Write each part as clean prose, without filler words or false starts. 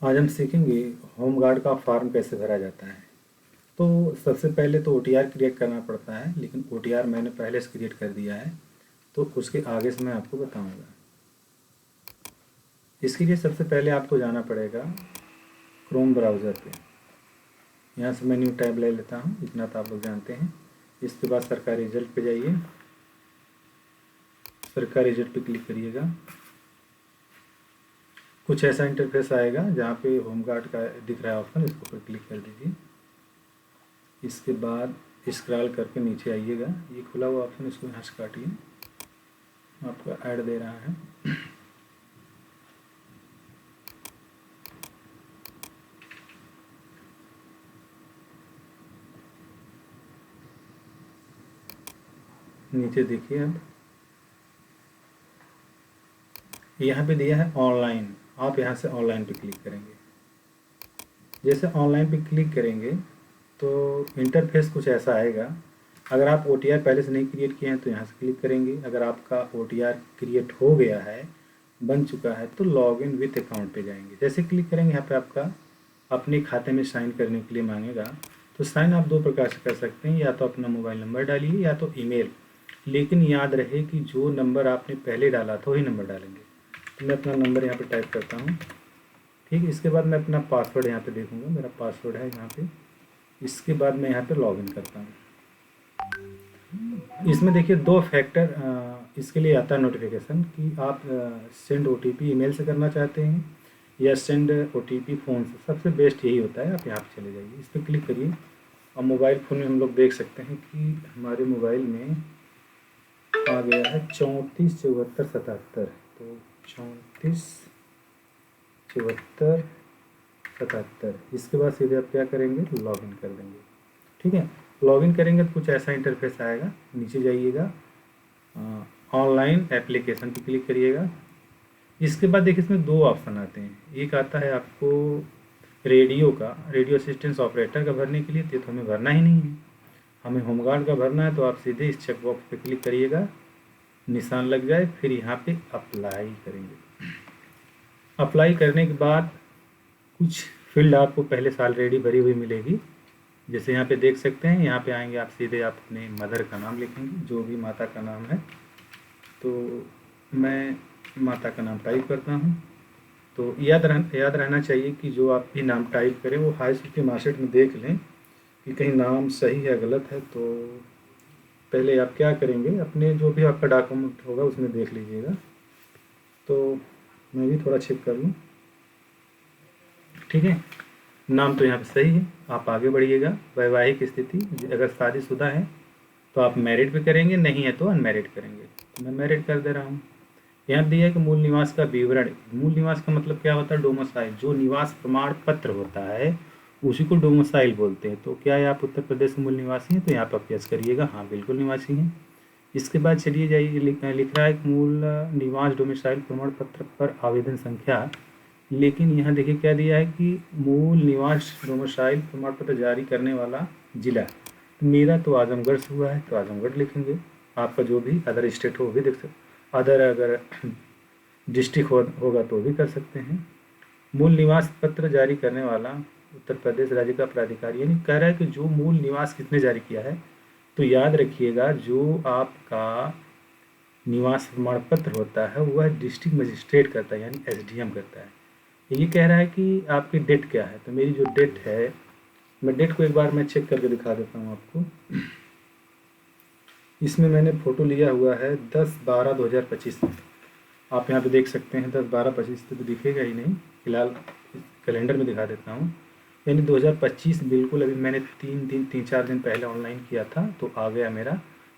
आज हम सीखेंगे होम गार्ड का फॉर्म कैसे भरा जाता है। तो सबसे पहले तो OTR क्रिएट करना पड़ता है, लेकिन OTR मैंने पहले से क्रिएट कर दिया है, तो उसके आगे से मैं आपको बताऊंगा। इसके लिए सबसे पहले आपको जाना पड़ेगा क्रोम ब्राउज़र पे। यहाँ से मैं न्यू टैब ले लेता हूँ, इतना तो आप लोग जानते हैं। इसके बाद सरकारी रिजल्ट पे जाइए, सरकारी रिजल्ट पे क्लिक करिएगा। कुछ ऐसा इंटरफेस आएगा जहाँ पे होम गार्ड का दिख रहा है ऑप्शन, इसको पर क्लिक कर दीजिए। इसके बाद स्क्रॉल करके नीचे आइएगा, ये खुला हुआ ऑप्शन इसको यहाँ से काटिए, आपका ऐड दे रहा है। नीचे देखिए, अब यहाँ पे दिया है ऑनलाइन, आप यहाँ से ऑनलाइन पे क्लिक करेंगे। जैसे ऑनलाइन पे क्लिक करेंगे तो इंटरफेस कुछ ऐसा आएगा। अगर आप OTR पहले से नहीं क्रिएट किए हैं तो यहाँ से क्लिक करेंगे। अगर आपका OTR क्रिएट हो गया है, बन चुका है, तो लॉगिन विथ अकाउंट पे जाएंगे। जैसे क्लिक करेंगे यहाँ पे आपका अपने खाते में साइन करने के लिए मांगेगा। तो साइन आप दो प्रकार से कर सकते हैं, या तो अपना मोबाइल नंबर डालिए या तो ईमेल। लेकिन याद रहे कि जो नंबर आपने पहले डाला था वही नंबर डालेंगे। तो मैं अपना नंबर यहाँ पे टाइप करता हूँ, ठीक है। इसके बाद मैं अपना पासवर्ड यहाँ पे देखूँगा, मेरा पासवर्ड है यहाँ पे। इसके बाद मैं यहाँ पे लॉगिन करता हूँ। इसमें देखिए दो फैक्टर इसके लिए आता है नोटिफिकेशन कि आप सेंड OTP ईमेल से करना चाहते हैं या सेंड OTP फ़ोन से। सबसे बेस्ट यही होता है। आप यहाँ पे चले जाइए, इस पर क्लिक करिए और मोबाइल फ़ोन में हम लोग देख सकते हैं कि हमारे मोबाइल में आ गया है 34 74 77। तो 34 74 77, इसके बाद सीधे आप क्या करेंगे, लॉगिन कर देंगे, ठीक है। लॉगिन करेंगे तो कुछ ऐसा इंटरफेस आएगा। नीचे जाइएगा, ऑनलाइन एप्लीकेशन पे क्लिक करिएगा। इसके बाद देखिए इसमें दो ऑप्शन आते हैं। एक आता है आपको रेडियो का, रेडियो असिस्टेंस ऑपरेटर का भरने के लिए, तो हमें भरना ही नहीं है, हमें होमगार्ड का भरना है। तो आप सीधे इस चेक बॉक्स पे क्लिक करिएगा, निशान लग जाए, फिर यहाँ पे अप्लाई करेंगे। अप्लाई करने के बाद कुछ फील्ड आपको पहले से ऑलरेडी भरी हुई मिलेगी। जैसे यहाँ पे देख सकते हैं, यहाँ पे आएंगे आप सीधे आप अपने मदर का नाम लिखेंगे, जो भी माता का नाम है। तो मैं माता का नाम टाइप करता हूँ। तो याद रहना चाहिए कि जो आप भी नाम टाइप करें वो हाई स्कूल की मार्कशीट में देख लें कि कहीं नाम सही है गलत है। तो पहले आप क्या करेंगे, अपने जो भी आपका डॉक्यूमेंट होगा उसमें देख लीजिएगा। तो मैं भी थोड़ा चेक कर लूँ, ठीक है। नाम तो यहाँ पे सही है, आप आगे बढ़िएगा। वैवाहिक स्थिति, अगर शादीशुदा है तो आप मैरिड पे करेंगे, नहीं है तो अनमैरिड करेंगे। तो मैं मैरिड कर दे रहा हूँ। यहाँ दिया है कि मूल निवास का विवरण। मूल निवास का मतलब क्या होता है, डोमिसाइल। जो निवास प्रमाण पत्र होता है उसी को डोमिसाइल बोलते हैं। तो क्या है, आप उत्तर प्रदेश के मूल निवासी हैं, तो यहाँ पर आप यस करिएगा, हाँ बिल्कुल निवासी हैं। इसके बाद चलिए जाइए, लिख रहा है कि मूल निवास डोमिसाइल प्रमाण पत्र पर आवेदन संख्या। लेकिन यहाँ देखिए क्या दिया है कि मूल निवास डोमिसाइल प्रमाण पत्र जारी करने वाला जिला। मेरा तो आजमगढ़ से हुआ है, तो आजमगढ़ लिखेंगे। आपका जो भी अदर स्टेट हो वो भी देख सकते, अदर अगर डिस्ट्रिक्ट होगा तो भी कर सकते हैं। मूल निवास पत्र जारी करने वाला उत्तर प्रदेश राज्य का प्राधिकारी, यानी कह रहा है कि जो मूल निवास किसने जारी किया है। तो याद रखिएगा, जो आपका निवास प्रमाण पत्र होता है वह डिस्ट्रिक्ट मजिस्ट्रेट करता है, यानी SDM करता है। ये कह रहा है कि आपकी डेट क्या है। तो मेरी जो डेट है, मैं डेट को एक बार मैं चेक करके दिखा देता हूँ आपको। इसमें मैंने फ़ोटो लिया हुआ है 10/12/2025 में। आप यहाँ पे देख सकते हैं 10/12/25 तो दिखेगा ही नहीं, फिलहाल कैलेंडर में दिखा देता हूँ। यानी 2025 बिल्कुल अभी मैंने 3-4 दिन पहले ऑनलाइन किया था, तो आ गया मेरा।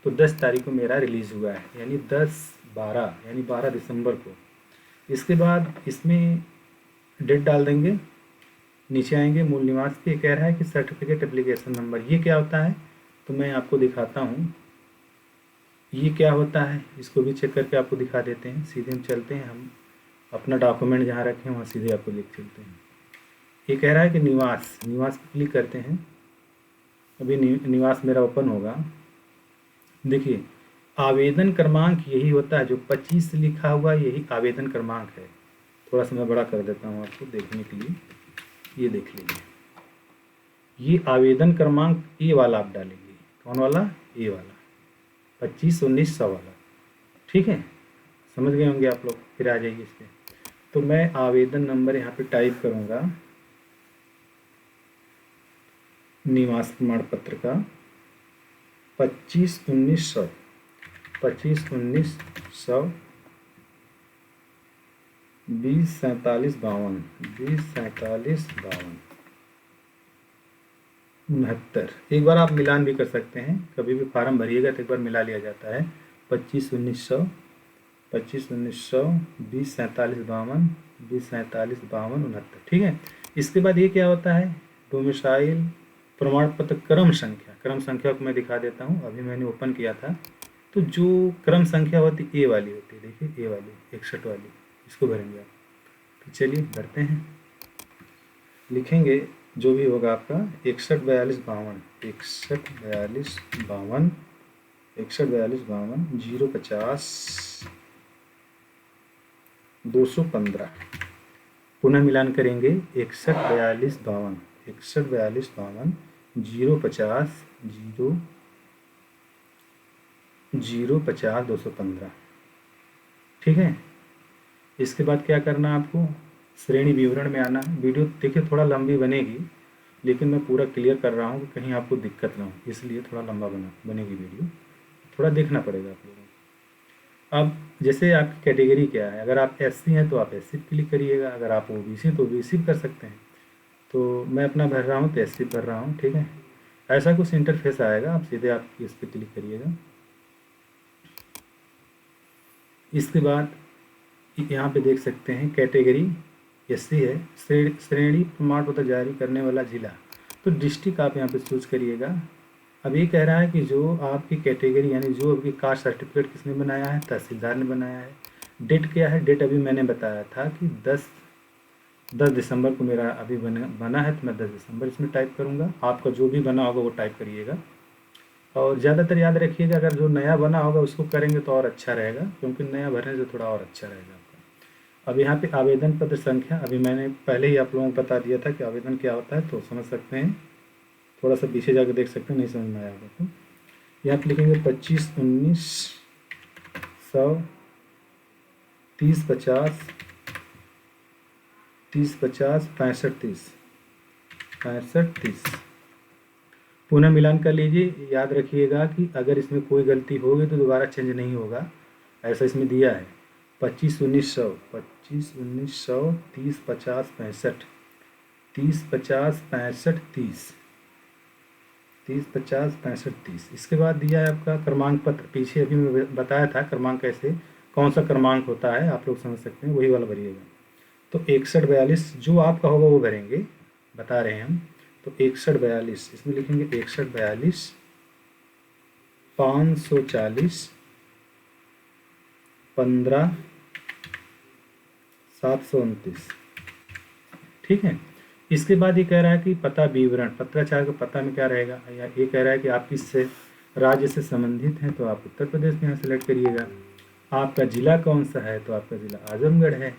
तो 10 तारीख को मेरा रिलीज़ हुआ है, यानी 10/12 यानी 12 दिसंबर को। इसके बाद इसमें डेट डाल देंगे। नीचे आएंगे मूल निवास पे, कह रहा है कि सर्टिफिकेट एप्लीकेशन नंबर, ये क्या होता है। तो मैं आपको दिखाता हूँ ये क्या होता है, इसको भी चेक करके आपको दिखा देते हैं। सीधे हम चलते हैं, हम अपना डॉक्यूमेंट जहाँ रखें वहाँ सीधे आपको लिख चलते हैं। ये कह रहा है कि निवास पे क्लिक करते हैं। अभी निवास मेरा ओपन होगा। देखिए आवेदन क्रमांक यही होता है, जो 25 लिखा हुआ यही आवेदन क्रमांक है। थोड़ा सा मैं बड़ा कर देता हूँ आपको देखने के लिए। ये देख लीजिए, ये आवेदन क्रमांक ए वाला आप डालेंगे। कौन वाला? ए वाला, 25-19-100 वाला। ठीक है, समझ गए होंगे आप लोग। फिर आ जाइए इस पर। तो मैं आवेदन नंबर यहाँ पे टाइप करूँगा, निवास प्रमाण पत्र का 25-19-100, 25-19-100, 20-47-52, 20-47-52, 69। एक बार आप मिलान भी कर सकते हैं, कभी भी फार्म भरिएगा तो एक बार मिला लिया जाता है। 25-19-100, 25-19-100, 20-47-52, 20-47-52, 69। ठीक है। इसके बाद ये क्या होता है? डोमिसाइल प्रमाण पत्र क्रम संख्या। क्रम संख्या को मैं दिखा देता हूँ, अभी मैंने ओपन किया था। तो जो क्रम संख्या होती ए वाली होती है, देखिए ए वाली 61 वाली, इसको भरेंगे आप। तो चलिए भरते हैं, लिखेंगे जो भी होगा आपका 61-42-52, 61-42-52, 61-42-52, 050 215। पुनः मिलान करेंगे 61-42-52, 61-42-52, 050 050 215। ठीक है। इसके बाद क्या करना है आपको? श्रेणी विवरण में आना। वीडियो देखिए थोड़ा लंबी बनेगी, लेकिन मैं पूरा क्लियर कर रहा हूँ कि कहीं आपको दिक्कत ना हो, इसलिए थोड़ा लंबा बनेगी वीडियो, थोड़ा देखना पड़ेगा आप लोगों को। अब जैसे आपकी कैटेगरी क्या है, अगर आप एससी हैं तो आप एससी पे क्लिक करिएगा, अगर आप ओबीसी हैं तो ओबीसी कर सकते हैं। तो मैं अपना भर रहा हूँ तो एससी भर रहा हूँ। ठीक है, ऐसा कुछ इंटरफेस आएगा, आप सीधे आप इस पर क्लिक करिएगा। इसके बाद यहाँ पे देख सकते हैं कैटेगरी एससी है, श्रेणी प्रमाण पत्र जारी करने वाला जिला, तो डिस्ट्रिक्ट आप यहाँ पे चूज करिएगा। अब ये कह रहा है कि जो आपकी कैटेगरी यानी जो आपकी कास्ट सर्टिफिकेट किसने बनाया है? तहसीलदार ने बनाया है। डेट क्या है? डेट अभी मैंने बताया था कि 10 दिसंबर को मेरा अभी बना है, तो मैं 10 दिसंबर इसमें टाइप करूँगा। आपका जो भी बना होगा वो टाइप करिएगा। और ज़्यादातर याद रखिएगा, अगर जो नया बना होगा उसको करेंगे तो और अच्छा रहेगा, क्योंकि नया भरने से थोड़ा और अच्छा रहेगा आपका। अब यहाँ पे आवेदन पत्र संख्या, अभी मैंने पहले ही आप लोगों को बता दिया था कि आवेदन क्या होता है, तो समझ सकते हैं। थोड़ा सा पीछे जाकर देख सकते हैं, नहीं समझ में आया होगा तो यहाँ पे लिखेंगे 25-19-100, 30-50, 30-50, 65-30, 65-30। पुनः मिलान कर लीजिए। याद रखिएगा कि अगर इसमें कोई गलती होगी तो दोबारा चेंज नहीं होगा, ऐसा इसमें दिया है। 25-19-100, 25-19-100, 30-50, 65, 30-50, 65, 30, 30-50, 65, 30। इसके बाद दिया है आपका क्रमांक पत्र। पीछे अभी मैं बताया था क्रमांक कैसे, कौन सा क्रमांक होता है, आप लोग समझ सकते हैं, वही वाला भरिएगा। तो 61-42 जो आपका होगा वो भरेंगे, बता रहे हैं हम। तो 61-42 इसमें लिखेंगे 61-42, 540, 15, 729। ठीक है। इसके बाद ये कह रहा है कि पता विवरण, पत्राचार का पता में क्या रहेगा, या ये कह रहा है कि आप किस राज्य से संबंधित हैं, तो आप उत्तर प्रदेश में यहाँ सेलेक्ट करिएगा। आपका ज़िला कौन सा है, तो आपका ज़िला आजमगढ़ है।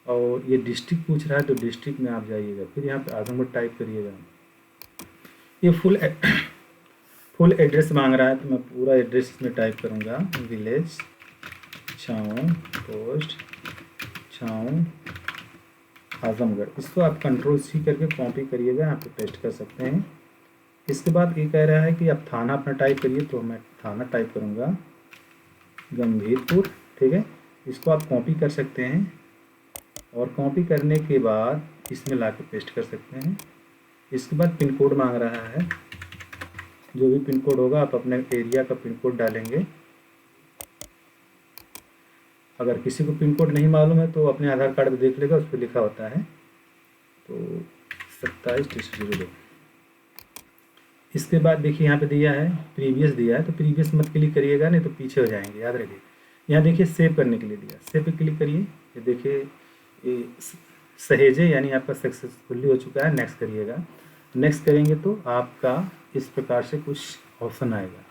और ये डिस्ट्रिक्ट पूछ रहा है तो डिस्ट्रिक्ट में आप जाइएगा, फिर यहाँ पे आजमगढ़ टाइप करिएगा। ये फुल एड्रेस मांग रहा है, तो मैं पूरा एड्रेस इसमें टाइप करूँगा। Village Chhaon, post Chhaon, Azamgarh. इसको आप कंट्रोल-C करके कॉपी करिएगा, यहाँ पे पेस्ट कर सकते हैं। इसके बाद ये कह रहा है कि आप थाना अपना टाइप करिए, तो मैं थाना टाइप करूँगा गंभीरपुर। ठीक है, इसको आप कॉपी कर सकते हैं, और कॉपी करने के बाद इसमें ला के पेस्ट कर सकते हैं। इसके बाद पिन कोड मांग रहा है, जो भी पिन कोड होगा आप अपने एरिया का पिन कोड डालेंगे। अगर किसी को पिन कोड नहीं मालूम है तो अपने आधार कार्ड पे देख लेगा, उस पर लिखा होता है। तो 27-02। इसके बाद देखिए यहाँ पे दिया है प्रीवियस दिया है, तो प्रीवियस मत क्लिक करिएगा, नहीं तो पीछे हो जाएंगे, याद रखिए। यहाँ देखिए सेव करने के लिए दिया, सेव पे क्लिक करिए। ये देखिए ये सहेजे यानी आपका सक्सेसफुली हो चुका है, नेक्स्ट करिएगा। नेक्स्ट करेंगे तो आपका इस प्रकार से कुछ ऑप्शन आएगा।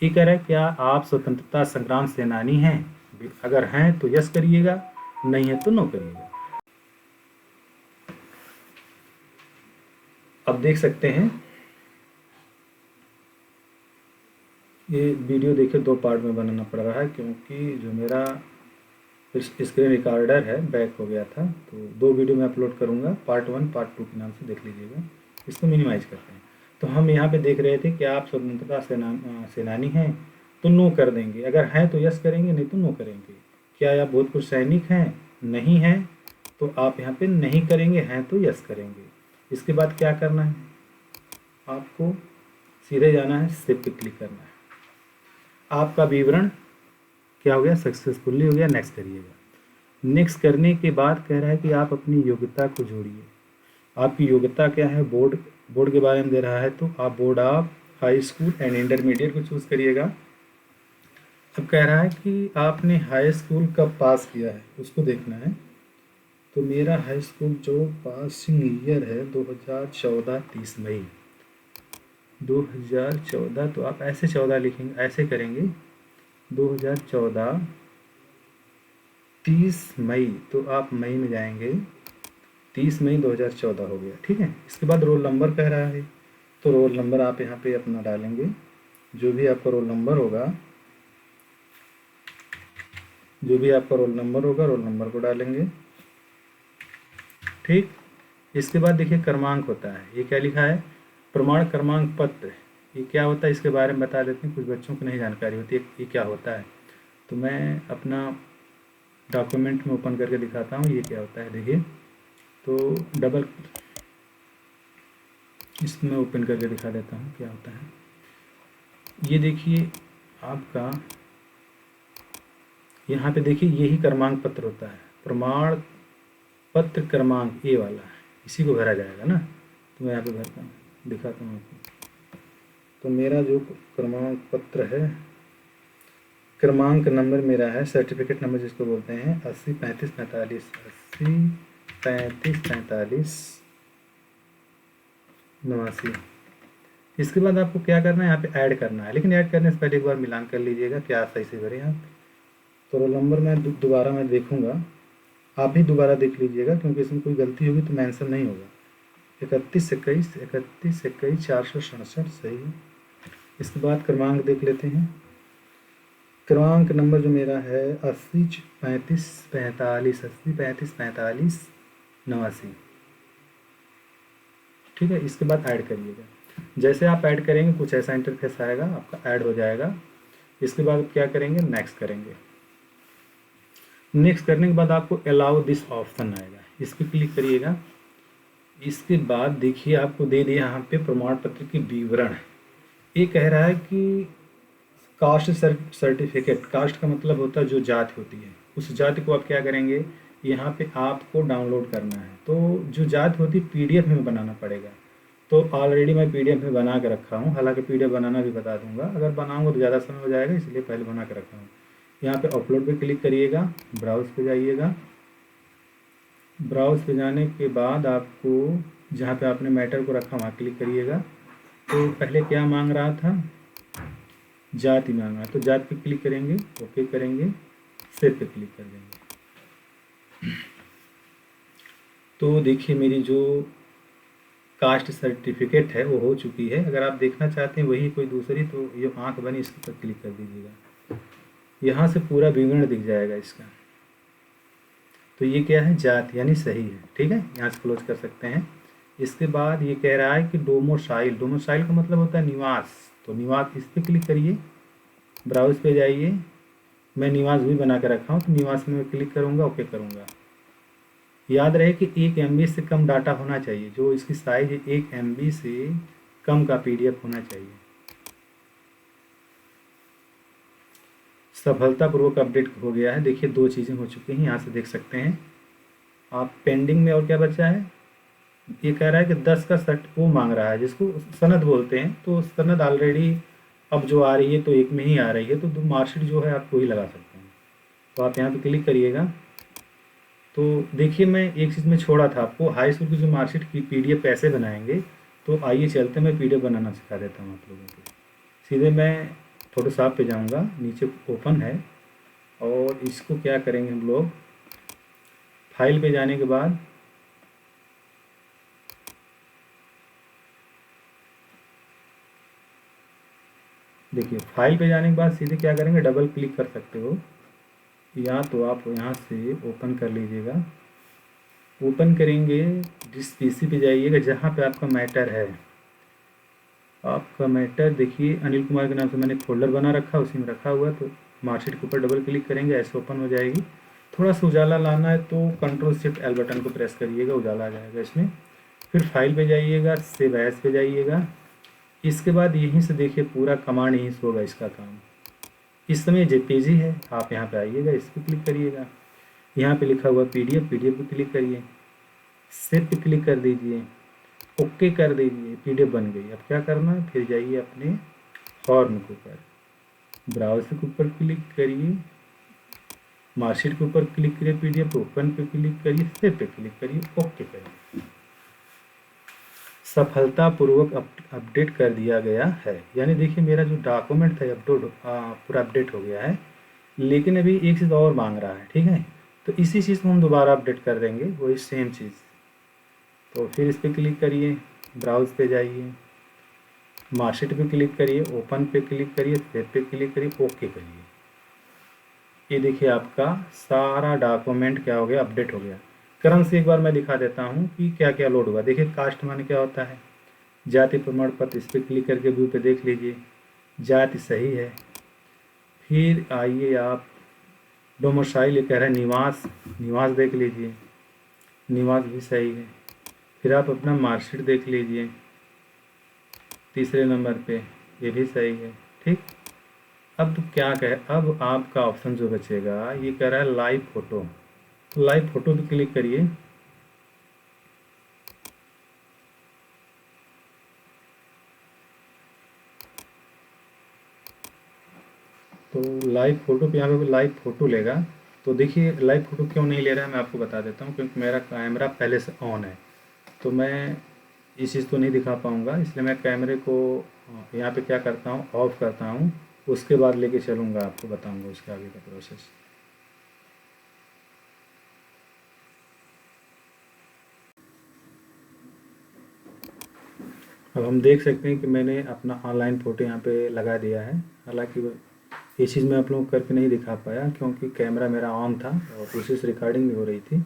ये कह रहा है क्या आप स्वतंत्रता संग्राम सेनानी हैं? अगर हैं तो यस करिएगा, नहीं है तो नो करिएगा। अब देख सकते हैं, ये वीडियो देखिए 2 पार्ट में बनाना पड़ रहा है क्योंकि जो मेरा स्क्रीन रिकॉर्डर है बैक हो गया था, तो 2 वीडियो मैं अपलोड करूँगा, पार्ट 1 पार्ट 2 के नाम से देख लीजिएगा। इसको मिनिमाइज करते हैं। तो हम यहाँ पे देख रहे थे कि आप स्वतंत्रता सेनानी हैं तो नो कर देंगे, अगर हैं तो यस करेंगे, नहीं तो नो करेंगे। क्या आप भूतपूर्व सैनिक हैं? नहीं हैं तो आप यहाँ पे नहीं करेंगे, हैं तो यस करेंगे। इसके बाद क्या करना है, आपको सीधे जाना है, सेव पे क्लिक करना है। आपका विवरण क्या हो गया, सक्सेसफुली हो गया, नेक्स्ट करिएगा। नेक्स्ट करने के बाद कह रहा है कि आप अपनी योग्यता को जोड़िए। आपकी योग्यता क्या है, बोर्ड के बारे में दे रहा है, तो आप board of high school and intermediate को चूज़ करिएगा। अब कह रहा है कि आपने हाई स्कूल कब पास किया है उसको देखना है। तो मेरा हाई स्कूल जो पासिंग ईयर है 2014 30 मई 2014, तो आप ऐसे 14 लिखेंगे, ऐसे करेंगे 2014 30 मई, तो आप मई में जाएंगे, 30 मई 2014 हो गया, ठीक है। इसके बाद रोल नंबर कह रहा है, तो रोल नंबर आप यहाँ पे अपना डालेंगे, जो भी आपका रोल नंबर होगा, रोल नंबर को डालेंगे, ठीक। इसके बाद देखिए क्रमांक होता है, ये क्या लिखा है, प्रमाण क्रमांक पत्र। ये क्या होता है इसके बारे में बता देते हैं, कुछ बच्चों को नहीं जानकारी होती है ये क्या होता है। तो मैं अपना डॉक्यूमेंट में ओपन करके दिखाता हूँ ये क्या होता है। देखिए, तो डबल इसमें ओपन करके दिखा देता हूँ क्या होता है। ये देखिए आपका यहाँ पे देखिए यही क्रमांक पत्र होता है, प्रमाण पत्र क्रमांक ए वाला है, इसी को भरा जाएगा ना। तो मैं यहाँ पे भरता हूँ, दिखाता हूँ आपको। तो मेरा जो क्रमांक पत्र है, क्रमांक नंबर मेरा है, सर्टिफिकेट नंबर जिसको बोलते हैं 80 35 45 80 35 45 89। इसके बाद आपको क्या करना है, यहाँ पे ऐड करना है, लेकिन ऐड करने से पहले एक बार मिलान कर लीजिएगा क्या सही से भरे आप। तो रोल नंबर मैं दोबारा मैं देखूँगा, आप भी दोबारा देख लीजिएगा क्योंकि इसमें कोई गलती होगी तो मेंशन नहीं होगा। 31 21 467 सही है। इसके बाद क्रमांक देख लेते हैं, क्रमांक नंबर जो मेरा है 80 35 45 80 35 45 89, ठीक है। इसके बाद ऐड करिएगा, जैसे आप ऐड करेंगे कुछ ऐसा इंटरफेस आएगा, आपका ऐड हो जाएगा। इसके बाद क्या करेंगे, नेक्स्ट करेंगे। नेक्स्ट करने के बाद आपको अलाउ दिस ऑप्शन आएगा, इस पर क्लिक करिएगा। इसके बाद देखिए आपको दे दिया यहाँ पे प्रमाण पत्र के विवरण। ये कह रहा है कि कास्ट सर्टिफिकेट, कास्ट का मतलब होता है जो जाति होती है, उस जाति को आप क्या करेंगे, यहाँ पे आपको डाउनलोड करना है। तो जो जाति होती है पीडीएफ में बनाना पड़ेगा, तो ऑलरेडी मैं पीडीएफ में बना के रखा हूँ, हालांकि पीडीएफ बनाना भी बता दूंगा, अगर बनाऊंगा तो ज़्यादा समय हो जाएगा, इसलिए पहले बना के रखा हूँ। यहाँ पे अपलोड पे क्लिक करिएगा, ब्राउज़ पे जाइएगा। ब्राउज़ पे जाने के बाद आपको जहाँ पे आपने मैटर को रखा वहाँ क्लिक करिएगा। तो पहले क्या मांग रहा था, जाति मांगा, तो जाति पे क्लिक करेंगे, ओके करेंगे, सेव पे क्लिक कर देंगे। तो देखिए मेरी जो कास्ट सर्टिफिकेट है वो हो चुकी है। अगर आप देखना चाहते हैं वही कोई दूसरी, तो ये आँख बनी इसके पर क्लिक कर दीजिएगा, यहाँ से पूरा विवरण दिख जाएगा इसका। तो ये क्या है, जाति यानी सही है, ठीक है। यहाँ से क्लोज कर सकते हैं। इसके बाद ये कह रहा है कि डोमोसाइल, डोमोसाइल का मतलब होता है निवास, तो निवास इस पर क्लिक करिए, ब्राउज़ पे जाइए। मैं निवास भी बना के रखा हूँ, तो निवास में मैं क्लिक करूँगा, ओके करूँगा। याद रहे कि 1 MB से कम डाटा होना चाहिए, जो इसकी साइज 1 MB से कम का PDF होना चाहिए। सफलतापूर्वक अपडेट हो गया है, देखिए 2 चीज़ें हो चुकी हैं, यहाँ से देख सकते हैं आप। पेंडिंग में और क्या बचा है, ये कह रहा है कि 10 का सर्ट वो मांग रहा है जिसको सनद बोलते हैं, तो सनद ऑलरेडी अब जो आ रही है तो एक में ही आ रही है, तो मार्कशीट जो है आप वही लगा सकते हैं। तो आप यहाँ पे क्लिक करिएगा। तो देखिए मैं एक चीज़ में छोड़ा था आपको, हाई स्कूल की जो मार्कशीट की PDF कैसे बनाएंगे, तो आइए चलते मैं PDF बनाना सिखा देता हूँ आप लोगों को। सीधे मैं फोटोशॉप पे जाऊँगा, नीचे ओपन है, और इसको क्या करेंगे हम लोग, फाइल पे जाने के बाद देखिए फाइल पे जाने के बाद सीधे क्या करेंगे, डबल क्लिक कर सकते हो, या तो आप यहाँ से ओपन कर लीजिएगा। ओपन करेंगे, जिस पीसी पे जाइएगा जहाँ पे आपका मैटर है, आपका मैटर देखिए अनिल कुमार के नाम से मैंने फोल्डर बना रखा, उसी में रखा हुआ है। तो मार्कशीट के ऊपर डबल क्लिक करेंगे, ऐसे ओपन हो जाएगी। थोड़ा सा उजाला लाना है तो Ctrl+Shift+L बटन को प्रेस करिएगा, उजाला आ जाएगा इसमें। फिर फाइल पे जाइएगा, सेव एज पे जाइएगा। इसके बाद यहीं से देखिए पूरा कमांड यहीं से होगा इसका काम। इस समय जेपीजी है, आप यहाँ पे आइएगा, इस पर क्लिक करिएगा। यहाँ पे लिखा हुआ पीडीएफ पे क्लिक करिए, सेव पे क्लिक कर दीजिए, ओके कर दीजिए, पीडीएफ बन गई। अब क्या करना है, फिर जाइए अपने फॉर्म के ऊपर, ब्राउज़र के ऊपर क्लिक करिए, मार्कशीट के ऊपर क्लिक करिए, पीडीएफ ओपन पे क्लिक करिए, सेव पे क्लिक करिए, ओके करिए। सफलतापूर्वक अपडेट कर दिया गया है। यानी देखिए मेरा जो डॉक्यूमेंट था पूरा अपडेट हो गया है। लेकिन अभी एक चीज़ और मांग रहा है, ठीक है। तो इसी चीज़ को हम दोबारा अपडेट कर देंगे, वही सेम चीज़। तो फिर इस पर क्लिक करिए, ब्राउज़ पे जाइए, मार्कशीट पे क्लिक करिए, ओपन पे क्लिक करिए, सेव पे क्लिक करिए, ओके करिए। ये देखिए आपका सारा डॉक्यूमेंट क्या हो गया, अपडेट हो गया। क्रम से एक बार मैं दिखा देता हूँ कि क्या क्या लोड हुआ। देखिए कास्ट माने क्या होता है, जाति प्रमाण पत्र, इस पर क्लिक करके व्यू पे देख लीजिए, जाति सही है। फिर आइए आप डोमिसाइल, ये कह रहा है निवास, निवास देख लीजिए, निवास भी सही है। फिर आप अपना मार्कशीट देख लीजिए, तीसरे नंबर पे, ये भी सही है, ठीक। अब क्या कहे, अब आपका ऑप्शन जो बचेगा, ये कह रहा है लाइव फोटो। तो लाइव फोटो पे क्लिक करिए। तो लाइव फोटो पे यहाँ पे लाइव फोटो लेगा। तो देखिए लाइव फोटो क्यों नहीं ले रहा है, मैं आपको बता देता हूँ। क्योंकि मेरा कैमरा पहले से ऑन है, तो मैं इस चीज़ को नहीं दिखा पाऊँगा। इसलिए मैं कैमरे को यहाँ पे क्या करता हूँ, ऑफ करता हूँ, उसके बाद लेके चलूँगा, आपको बताऊँगा उसके आगे का प्रोसेस। अब हम देख सकते हैं कि मैंने अपना ऑनलाइन फ़ोटो यहाँ पे लगा दिया है। हालांकि ये चीज़ मैं आप लोगों को करके नहीं दिखा पाया, क्योंकि कैमरा मेरा ऑन था और उसी से रिकॉर्डिंग भी हो रही थी।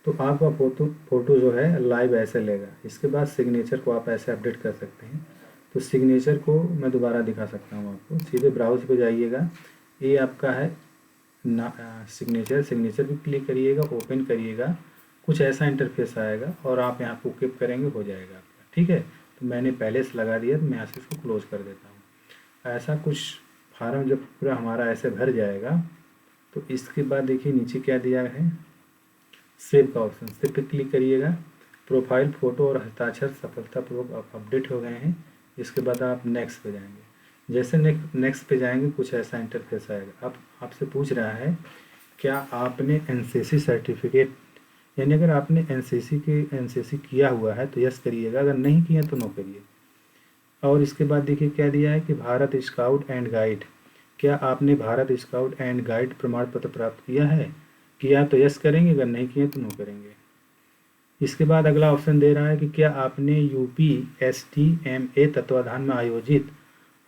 तो आपका फ़ोटो जो है लाइव ऐसे लेगा। इसके बाद सिग्नेचर को आप ऐसे अपडेट कर सकते हैं। तो सिग्नेचर को मैं दोबारा दिखा सकता हूँ आपको। सीधे ब्राउज़ पे जाइएगा, ये आपका है सिग्नेचर पे क्लिक करिएगा, ओपन करिएगा, कुछ ऐसा इंटरफेस आएगा और आप यहाँ पे ओके करेंगे, हो जाएगा आपका, ठीक है। तो मैंने पहले से लगा दिया, तो मैं यहाँ से इसको क्लोज कर देता हूँ। ऐसा कुछ फार्म जब पूरा हमारा ऐसे भर जाएगा, तो इसके बाद देखिए नीचे क्या दिया है, सेव का ऑप्शन, सेव पे क्लिक करिएगा। प्रोफाइल फ़ोटो और हस्ताक्षर सफलतापूर्वक अपडेट हो गए हैं। इसके बाद आप नेक्स्ट पे जाएंगे। जैसे नेक्स्ट पे जाएंगे, कुछ ऐसा इंटरफेस आएगा। अब आपसे पूछ रहा है क्या आपने एनसीसी सर्टिफिकेट, यानी अगर आपने एनसीसी किया हुआ है तो यस करिएगा, अगर नहीं किया तो नो करिए। और इसके बाद देखिए क्या दिया है कि भारत स्काउट एंड गाइड, क्या आपने भारत स्काउट एंड गाइड प्रमाण पत्र प्राप्त किया है, किया तो यस करेंगे, अगर नहीं किए तो नो करेंगे। इसके बाद अगला ऑप्शन दे रहा है कि क्या आपने UPSTMA तत्वाधान में आयोजित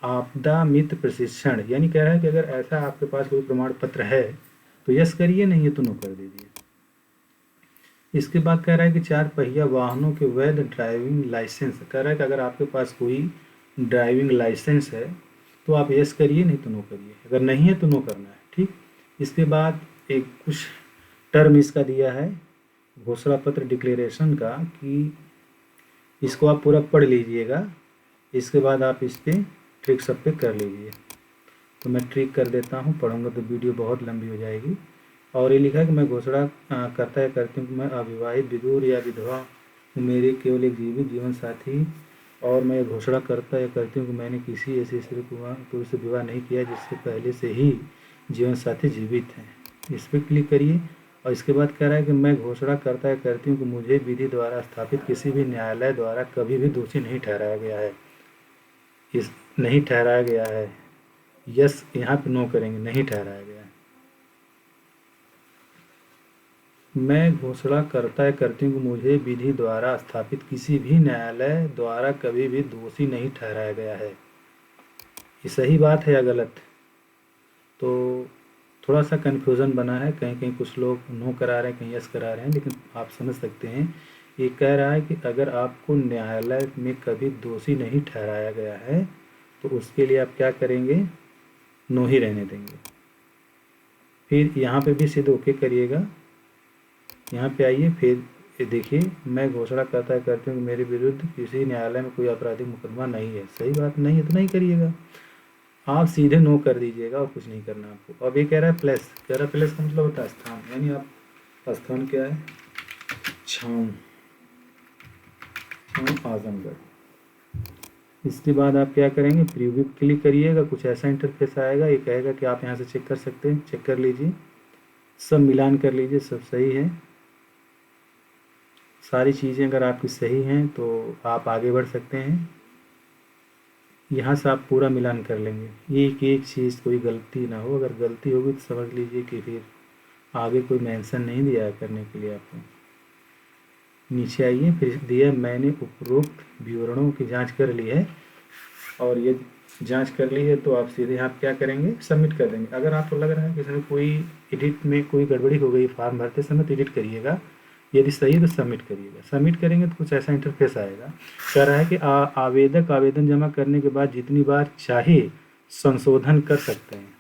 आपदा मित्र प्रशिक्षण, यानी कह रहा है कि अगर ऐसा आपके पास कोई प्रमाण पत्र है तो यस करिए, नहीं है तो नो कर दीजिए। इसके बाद कह रहा है कि 4 पहिया वाहनों के वैध ड्राइविंग लाइसेंस, कह रहा है कि अगर आपके पास कोई ड्राइविंग लाइसेंस है तो आप यस करिए, नहीं तो नो करिए, अगर नहीं है तो नो करना है, ठीक। इसके बाद एक कुछ टर्म इसका दिया है घोषणा पत्र डिक्लेरेशन का, कि इसको आप पूरा पढ़ लीजिएगा। इसके बाद आप इस पर ट्रिक सब पे कर लीजिए। तो मैं ट्रिक कर देता हूँ, पढ़ूंगा तो वीडियो बहुत लंबी हो जाएगी। और ये लिखा है कि मैं घोषणा करता है करती हूँ कि मैं अविवाहित, विधुर या विधवा हूँ, मेरे केवल एक जीवित जीवन साथी, और मैं घोषणा करता या करती हूँ कि मैंने किसी ऐसे स्त्री पुरुष से विवाह नहीं किया जिससे पहले से ही जीवन साथी जीवित हैं। इस पर क्लिक करिए। और इसके बाद कह रहा है कि मैं घोषणा करता या करती हूँ कि मुझे विधि द्वारा स्थापित किसी भी न्यायालय द्वारा कभी भी दोषी नहीं ठहराया गया है, इस नहीं ठहराया गया है, यस यहाँ पे नो करेंगे, नहीं ठहराया गया है। मैं घोषणा करता है करती हूँ कि मुझे विधि द्वारा स्थापित किसी भी न्यायालय द्वारा कभी भी दोषी नहीं ठहराया गया है, ये सही बात है या गलत? तो थोड़ा सा कन्फ्यूज़न बना है, कहीं कहीं कुछ लोग नो करा रहे हैं, कहीं यस करा रहे हैं, लेकिन आप समझ सकते हैं ये कह रहा है कि अगर आपको न्यायालय में कभी दोषी नहीं ठहराया गया है तो उसके लिए आप क्या करेंगे, नो ही रहने देंगे। फिर यहाँ पे भी सिर्फ ओके करिएगा, यहाँ पे आइए, फिर ये देखिए, मैं घोषणा करता करती हूँ कि मेरे विरुद्ध किसी न्यायालय में कोई आपराधिक मुकदमा नहीं है। सही बात, नहीं है तो नहीं करिएगा, आप सीधे नो कर दीजिएगा और कुछ नहीं करना आपको। अब ये कह रहा है प्लस, कह रहा है प्लस का मतलब होता है स्थान, यानी आप स्थान क्या है, छाऊं, छाऊं आजमगढ़। इसके बाद आप क्या करेंगे, प्रीव्यू क्लिक करिएगा, कुछ ऐसा इंटरफेस आएगा, ये कहेगा कि आप यहाँ से चेक कर सकते हैं, चेक कर लीजिए, सब मिलान कर लीजिए, सब सही है। सारी चीज़ें अगर आपकी सही हैं तो आप आगे बढ़ सकते हैं। यहाँ से आप पूरा मिलान कर लेंगे, एक चीज़ कोई गलती ना हो, अगर गलती होगी तो समझ लीजिए कि फिर आगे कोई मेंशन नहीं दिया है करने के लिए आपको। नीचे आइए, फिर दिया मैंने उपरोक्त विवरणों की जांच कर ली है, और ये जांच कर ली है तो आप सीधे आप क्या करेंगे, सबमिट कर देंगे। अगर आपको लग रहा है कि इसमें कोई एडिट में कोई गड़बड़ी हो गई फॉर्म भरते समय तो एडिट करिएगा, यदि सही है तो सबमिट करिएगा। सबमिट करेंगे तो कुछ ऐसा इंटरफेस आएगा, कह रहा है कि आवेदक आवेदन जमा करने के बाद जितनी बार चाहे संशोधन कर सकते हैं,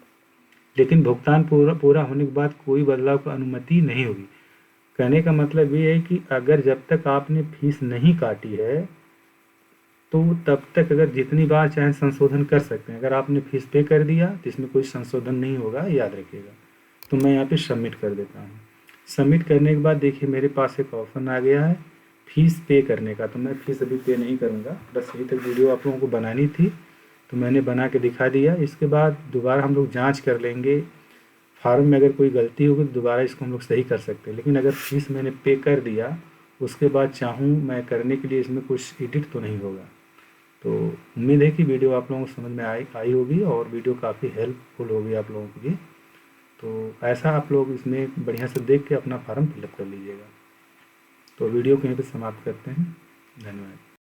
लेकिन भुगतान पूरा होने के बाद कोई बदलाव की अनुमति नहीं होगी। कहने का मतलब ये है कि अगर जब तक आपने फीस नहीं काटी है तो तब तक अगर जितनी बार चाहे संशोधन कर सकते हैं। अगर आपने फीस पे कर दिया तो इसमें कोई संशोधन नहीं होगा, याद रखिएगा। तो मैं यहाँ पे सबमिट कर देता हूँ। सबमिट करने के बाद देखिए मेरे पास एक ऑप्शन आ गया है फीस पे करने का, तो मैं फीस अभी पे नहीं करूँगा, बस यही तक वीडियो आप लोगों को बनानी थी तो मैंने बना के दिखा दिया। इसके बाद दोबारा हम लोग जाँच कर लेंगे, फार्म में अगर कोई गलती होगी तो दोबारा इसको हम लोग सही कर सकते हैं। लेकिन अगर फीस मैंने पे कर दिया उसके बाद चाहूँ मैं करने के लिए इसमें कुछ एडिट तो नहीं होगा। तो उम्मीद है कि वीडियो आप लोगों को समझ में आई होगी और वीडियो काफ़ी हेल्पफुल होगी आप लोगों के लिए। तो ऐसा आप लोग इसमें बढ़िया से देख के अपना फार्म फिलअप कर लीजिएगा। तो वीडियो को यहीं पे समाप्त करते हैं। धन्यवाद।